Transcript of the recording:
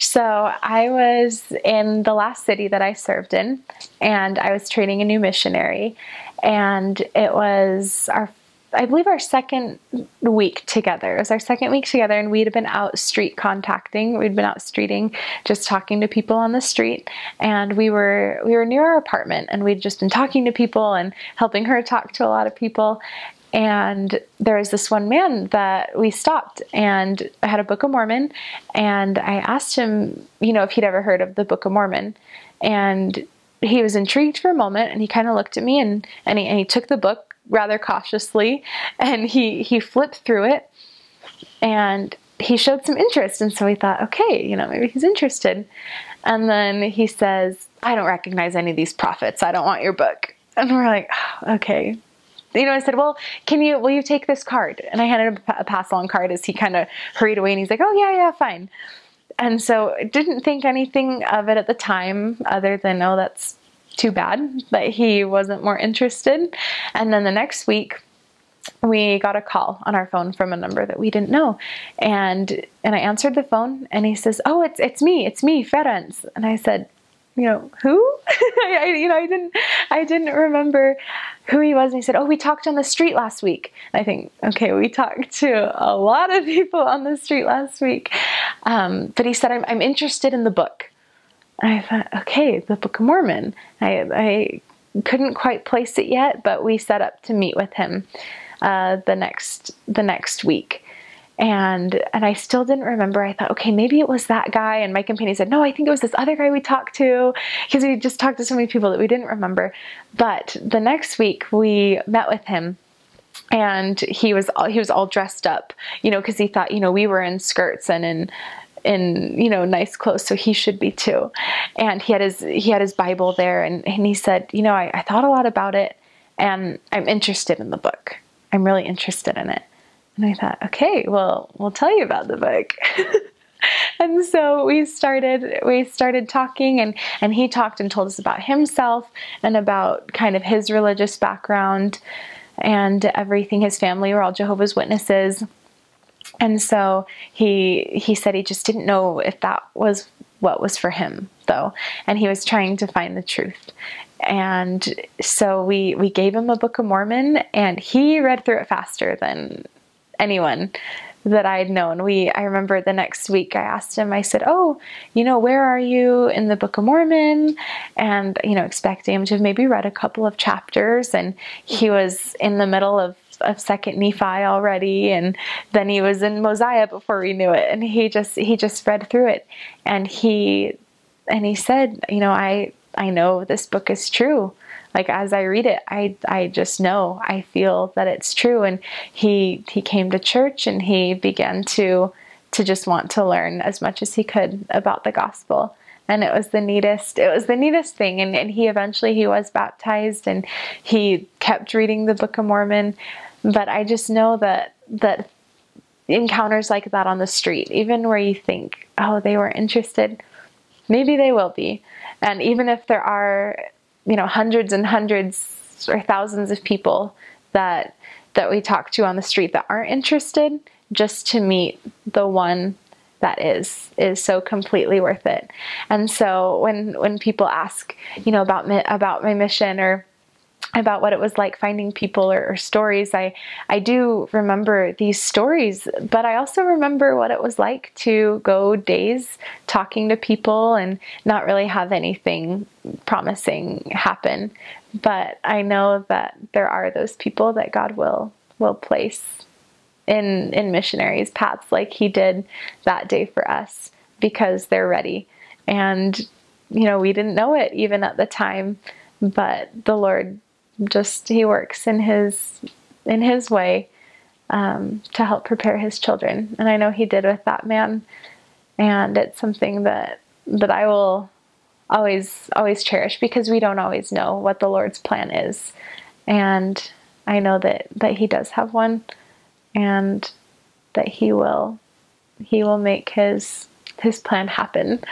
So I was in the last city that I served in, and I was training a new missionary, and it was I believe our second week together. It was our second week together, and we'd been out street contacting. We'd been out streeting, just talking to people on the street, and we were near our apartment, and we'd just been talking to people and helping her talk to a lot of people. And there was this one man that we stopped, and I had a Book of Mormon, and I asked him, if he'd ever heard of the Book of Mormon, and he was intrigued for a moment, and he kind of looked at me, and he took the book rather cautiously, and he flipped through it, and he showed some interest. And so we thought, okay, maybe he's interested. And then he says, "I don't recognize any of these prophets. I don't want your book." And we're like, oh, okay. I said, "Well, will you take this card?" And I handed him a pass-along card as he kind of hurried away, and he's like, "Oh, yeah, fine." And so didn't think anything of it at the time, other than, oh, that's too bad that he wasn't more interested. And then the next week, we got a call on our phone from a number that we didn't know. And I answered the phone, and he says, "Oh, it's me, Ferenc." And I said, "Who?" I didn't remember who he was. And he said, "Oh, we talked on the street last week." And I think, okay, we talked to a lot of people on the street last week. But he said, I'm interested in the book. And I thought, okay, the Book of Mormon. I couldn't quite place it yet, but we set up to meet with him the next week. And I still didn't remember. I thought, okay, maybe it was that guy. And my companion said, "No, I think it was this other guy we talked to," because we just talked to so many people that we didn't remember. But the next week we met with him, and he was all dressed up, because he thought, we were in skirts and in nice clothes, so he should be too. And he had his Bible there, and he said, I thought a lot about it, and I'm interested in the book. I'm really interested in it. And I thought, okay, well, we'll tell you about the book. And so we started talking, and he talked and told us about himself and about kind of his religious background and everything. His family were all Jehovah's Witnesses. And so he said he just didn't know if that was what was for him, though. And he was trying to find the truth. And so we gave him a Book of Mormon, and he read through it faster than anyone that I had known. I remember the next week I asked him, I said, "Oh, where are you in the Book of Mormon?" And, expecting him to have maybe read a couple of chapters. And he was in the middle of Second Nephi already, and then he was in Mosiah before we knew it. And he just read through it, and he said, I know this book is true. Like, as I read it, I just know, I feel that it's true. And he came to church, and he began to just want to learn as much as he could about the gospel. And it was the neatest thing. And he eventually was baptized, and he kept reading the Book of Mormon. But I just know that encounters like that on the street, even where you think, oh, they were interested, maybe they will be. And even if there are, hundreds and hundreds or thousands of people that we talk to on the street that aren't interested, just to meet the one that is so completely worth it. And so when people ask, about my mission, or about what it was like finding people or stories, I do remember these stories, but I also remember what it was like to go days talking to people and not really have anything promising happen. But I know that there are those people that God will place in missionaries' paths, like he did that day for us, because they're ready. And, we didn't know it even at the time, but the Lord he works in his way to help prepare his children. And I know he did with that man. And it's something that I will always cherish, because we don't always know what the Lord's plan is. And I know that he does have one, and that he will make his plan happen.